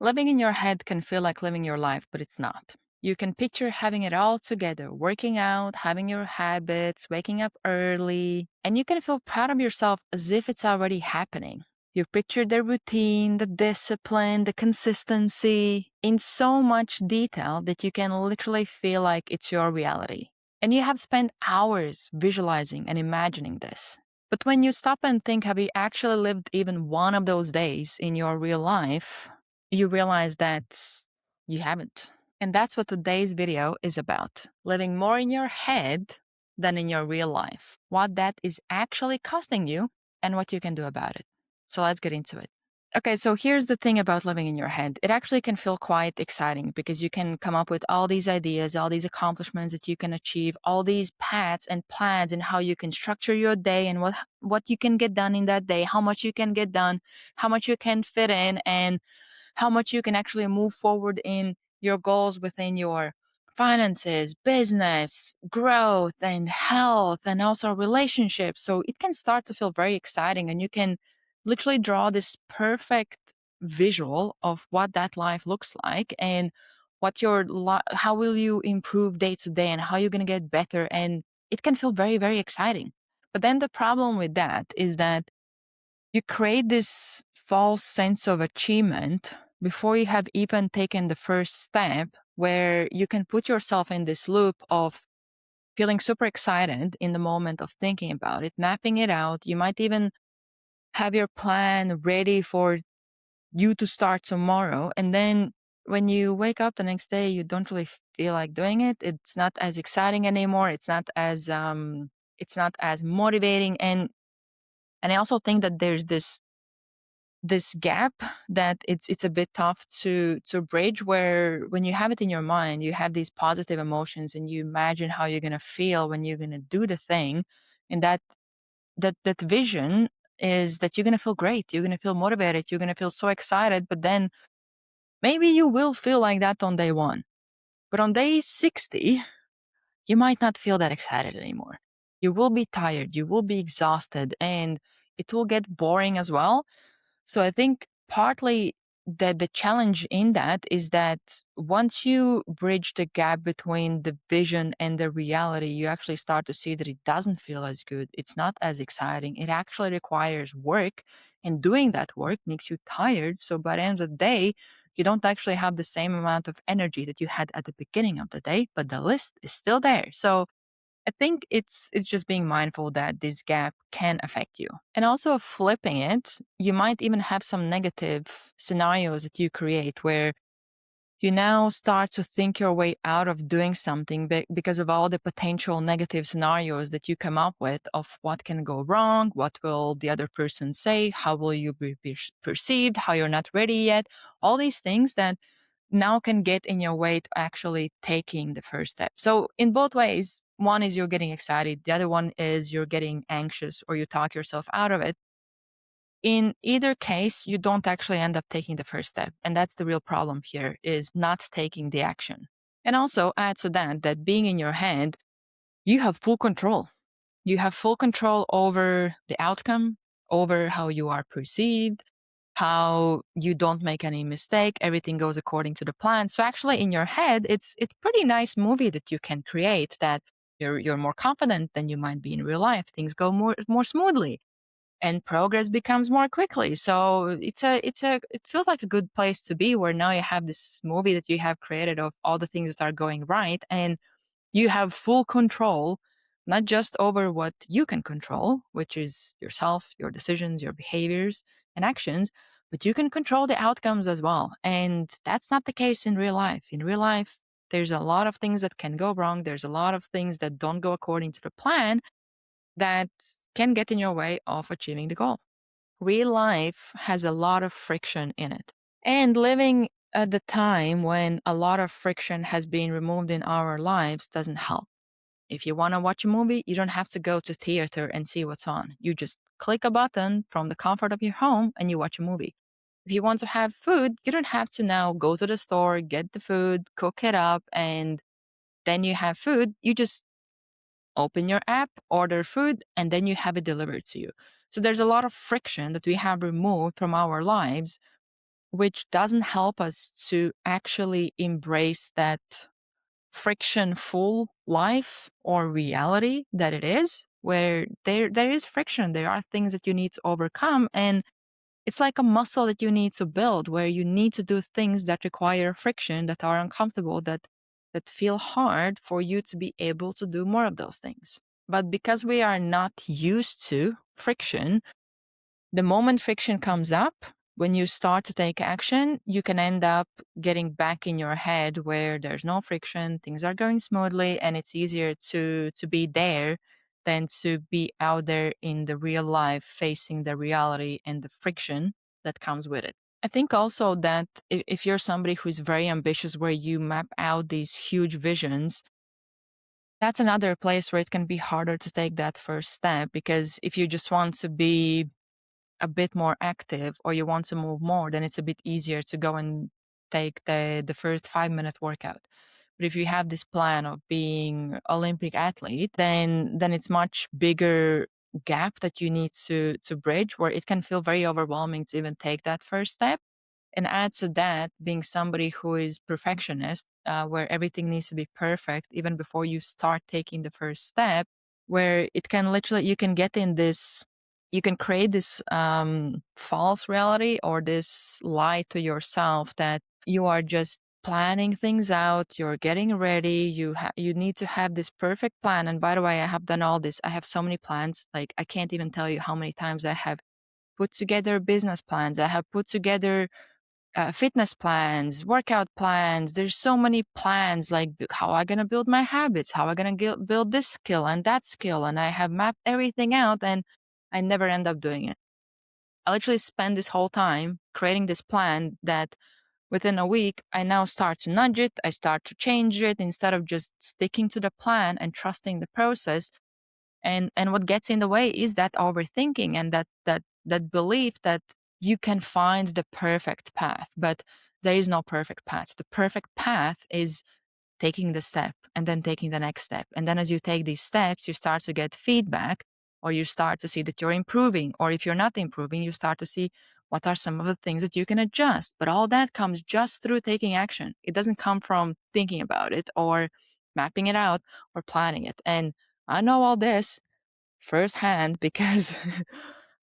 Living in your head can feel like living your life, but it's not. You can picture having it all together, working out, having your habits, waking up early, and you can feel proud of yourself as if it's already happening. You picture the routine, the discipline, the consistency in so much detail that you can literally feel like it's your reality. And you have spent hours visualizing and imagining this. But when you stop and think, have you actually lived even one of those days in your real life? You realize that you haven't. And that's what today's video is about, living more in your head than in your real life, what that is actually costing you, and what you can do about it. So let's get into it. Okay, so here's the thing about living in your head. It actually can feel quite exciting because you can come up with all these ideas, all these accomplishments that you can achieve, all these paths and plans and how you can structure your day and what you can get done in that day, how much you can get done, how much you can fit in, and how much you can actually move forward in your goals within your finances, business, growth, and health, and also relationships. So it can start to feel very exciting, and you can literally draw this perfect visual of what that life looks like and how will you improve day to day and how you're going to get better, and it can feel very, very exciting. But then the problem with that is that you create this false sense of achievement before you have even taken the first step, where you can put yourself in this loop of feeling super excited in the moment of thinking about it, mapping it out. You might even have your plan ready for you to start tomorrow. And then when you wake up the next day, you don't really feel like doing it. It's not as exciting anymore. It's not as motivating. And I also think that there's this gap that it's a bit tough to bridge, where when you have it in your mind, you have these positive emotions and you imagine how you're going to feel when you're going to do the thing, and that vision is that you're going to feel great, you're going to feel motivated, you're going to feel so excited. But then maybe you will feel like that on day 1, but on day 60 you might not feel that excited anymore. You will be tired, you will be exhausted, and it will get boring as well. So I think partly that the challenge in that is that once you bridge the gap between the vision and the reality, you actually start to see that it doesn't feel as good. It's not as exciting. It actually requires work, and doing that work makes you tired. So by the end of the day, you don't actually have the same amount of energy that you had at the beginning of the day, but the list is still there. So I think it's just being mindful that this gap can affect you. And also flipping it, you might even have some negative scenarios that you create where you now start to think your way out of doing something because of all the potential negative scenarios that you come up with of what can go wrong, what will the other person say, how will you be perceived, how you're not ready yet, all these things that now can get in your way to actually taking the first step. So in both ways, one is you're getting excited, the other one is you're getting anxious or you talk yourself out of it. In either case, you don't actually end up taking the first step. And that's the real problem here, is not taking the action. And also add to that being in your head, you have full control. You have full control over the outcome, over how you are perceived, how you don't make any mistake, everything goes according to the plan. So actually in your head, it's pretty nice movie that you can create, that you're more confident than you might be in real life. Things go more smoothly and progress becomes more quickly. So it feels like a good place to be, where now you have this movie that you have created of all the things that are going right, and you have full control, not just over what you can control, which is yourself, your decisions, your behaviors and actions, but you can control the outcomes as well. And that's not the case in real life. In real life, there's a lot of things that can go wrong. There's a lot of things that don't go according to the plan that can get in your way of achieving the goal. Real life has a lot of friction in it. And living at the time when a lot of friction has been removed in our lives doesn't help. If you want to watch a movie, you don't have to go to theater and see what's on. You just click a button from the comfort of your home and you watch a movie. If you want to have food, you don't have to now go to the store, get the food, cook it up, and then you have food. You just open your app, order food, and then you have it delivered to you. So there's a lot of friction that we have removed from our lives which doesn't help us to actually embrace that friction-full life or reality that it is, where there is friction. There are things that you need to overcome, and it's like a muscle that you need to build, where you need to do things that require friction, that are uncomfortable, that feel hard for you to be able to do more of those things. But because we are not used to friction, the moment friction comes up, when you start to take action, you can end up getting back in your head where there's no friction, things are going smoothly, and it's easier to be there than to be out there in the real life facing the reality and the friction that comes with it. I think also that if you're somebody who's very ambitious, where you map out these huge visions, that's another place where it can be harder to take that first step, because if you just want to be a bit more active or you want to move more, then it's a bit easier to go and take the first 5-minute workout. But if you have this plan of being Olympic athlete, then it's much bigger gap that you need to bridge, where it can feel very overwhelming to even take that first step. And add to that, being somebody who is perfectionist, where everything needs to be perfect even before you start taking the first step, where it can literally, you can get in this, you can create this false reality or this lie to yourself that you are just planning things out, you're getting ready, you need to have this perfect plan. And by the way, I have done all this. I have so many plans. Like, I can't even tell you how many times I have put together business plans. I have put together fitness plans, workout plans. There's so many plans, like how am I going to build my habits, how am I going to build this skill and that skill. And I have mapped everything out, and I never end up doing it. I literally spend this whole time creating this plan that within a week, I now start to nudge it. I start to change it instead of just sticking to the plan and trusting the process. And what gets in the way is that overthinking and that belief that you can find the perfect path, but there is no perfect path. The perfect path is taking the step and then taking the next step. And then as you take these steps, you start to get feedback, or you start to see that you're improving. Or if you're not improving, you start to see what are some of the things that you can adjust. But all that comes just through taking action. It doesn't come from thinking about it or mapping it out or planning it. And I know all this firsthand because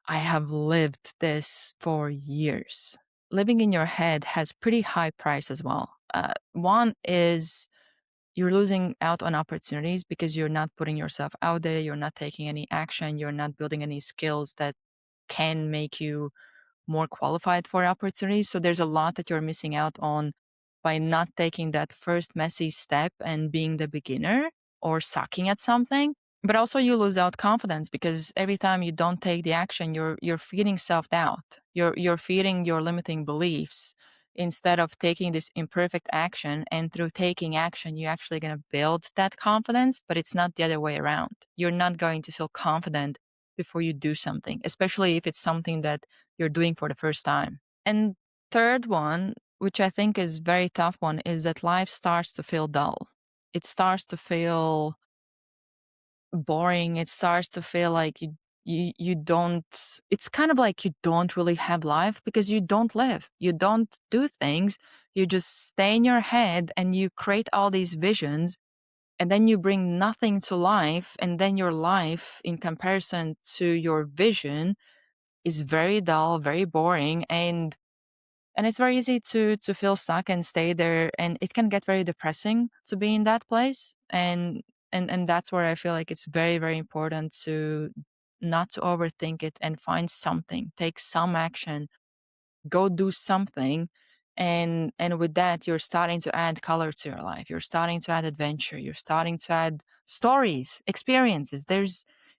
I have lived this for years. Living in your head has pretty high price as well. One is you're losing out on opportunities because you're not putting yourself out there, you're not taking any action, you're not building any skills that can make you more qualified for opportunities. So there's a lot that you're missing out on by not taking that first messy step and being the beginner or sucking at something. But also you lose out confidence, because every time you don't take the action, you're feeding self-doubt. You're feeding your limiting beliefs instead of taking this imperfect action. And through taking action, you're actually going to build that confidence, but it's not the other way around. You're not going to feel confident before you do something, especially if it's something that you're doing for the first time. And third one, which I think is very tough one, is that life starts to feel dull. It starts to feel boring. It starts to feel like you don't, it's kind of like you don't really have life, because you don't live, you don't do things, you just stay in your head and you create all these visions, and then you bring nothing to life, and then your life in comparison to your vision is very dull, very boring, and it's very easy to feel stuck and stay there, and it can get very depressing to be in that place. And that's where I feel like it's very, very important to not to overthink it and find something, take some action, go do something. And with that, you're starting to add color to your life, you're starting to add adventure, you're starting to add stories, experiences.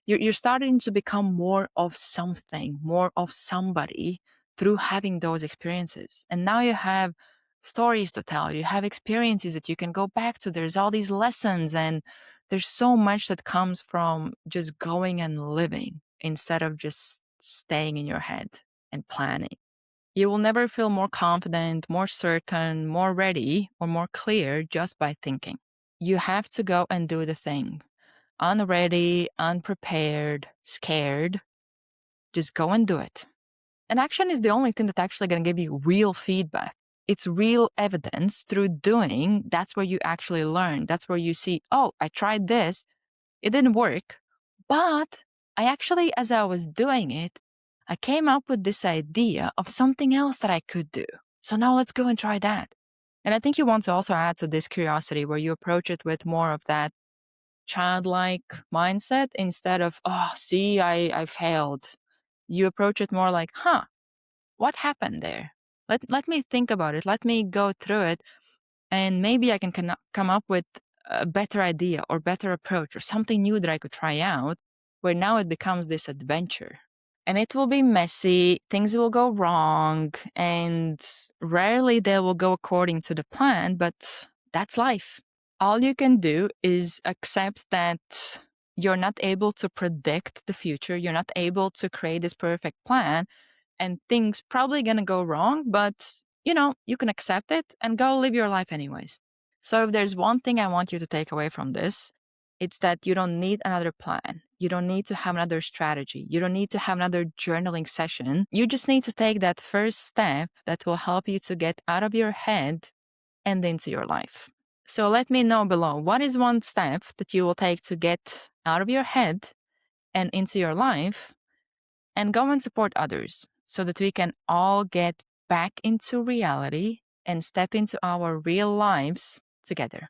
You're starting to become more of something, more of somebody, through having those experiences. And now you have stories to tell, you have experiences that you can go back to, there's all these lessons, and there's so much that comes from just going and living instead of just staying in your head and planning. You will never feel more confident, more certain, more ready, or more clear just by thinking. You have to go and do the thing. Unready, unprepared, scared. Just go and do it. And action is the only thing that's actually going to give you real feedback. It's real evidence through doing. That's where you actually learn. That's where you see, oh, I tried this. It didn't work. But I actually, as I was doing it, I came up with this idea of something else that I could do. So now let's go and try that. And I think you want to also add to this curiosity where you approach it with more of that childlike mindset instead of, oh, see, I failed. You approach it more like, what happened there? Let me think about it. Let me go through it. And maybe I can come up with a better idea or better approach or something new that I could try out, where now it becomes this adventure. And it will be messy, things will go wrong, and rarely they will go according to the plan, but that's life. All you can do is accept that you're not able to predict the future, you're not able to create this perfect plan, and things probably gonna go wrong, but you can accept it and go live your life anyways. So if there's one thing I want you to take away from this, it's that you don't need another plan. You don't need to have another strategy. You don't need to have another journaling session. You just need to take that first step that will help you to get out of your head and into your life. So let me know below, what is one step that you will take to get out of your head and into your life, and go and support others so that we can all get back into reality and step into our real lives together.